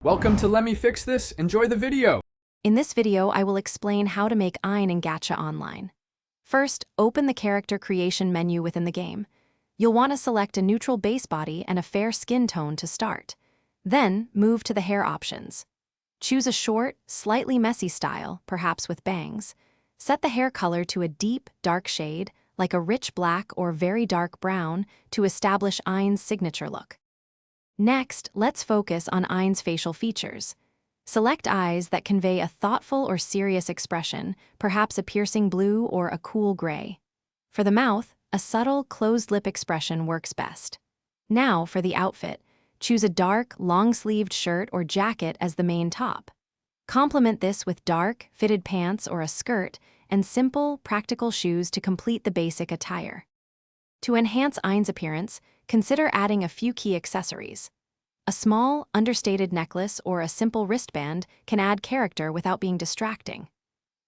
Welcome to Let Me Fix This. Enjoy the video. In this video, I will explain how to make Ein in Gacha Online. First, open the character creation menu within the game. You'll want to select a neutral base body and a fair skin tone to start. Then, move to the hair options. Choose a short, slightly messy style, perhaps with bangs. Set the hair color to a deep, dark shade, like a rich black or very dark brown, to establish Ein's signature look. Next, let's focus on Ein's facial features. Select eyes that convey a thoughtful or serious expression, perhaps a piercing blue or a cool gray. For the mouth, a subtle, closed-lip expression works best. Now, for the outfit, choose a dark, long-sleeved shirt or jacket as the main top. Complement this with dark, fitted pants or a skirt, and simple, practical shoes to complete the basic attire. To enhance Ein's appearance, consider adding a few key accessories. A small, understated necklace or a simple wristband can add character without being distracting.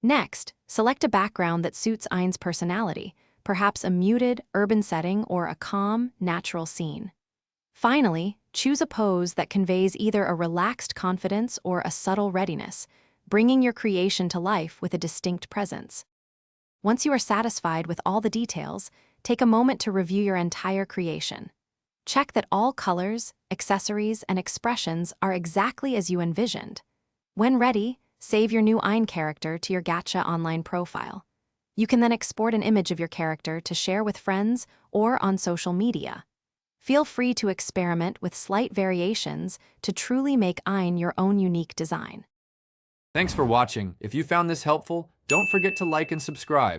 Next, select a background that suits Ein's personality, perhaps a muted, urban setting or a calm, natural scene. Finally, choose a pose that conveys either a relaxed confidence or a subtle readiness, bringing your creation to life with a distinct presence. Once you are satisfied with all the details, take a moment to review your entire creation. Check that all colors, accessories, and expressions are exactly as you envisioned. When ready, save your new Ein character to your Gacha Online profile. You can then export an image of your character to share with friends or on social media. Feel free to experiment with slight variations to truly make Ein your own unique design. Thanks for watching. If you found this helpful, don't forget to like and subscribe.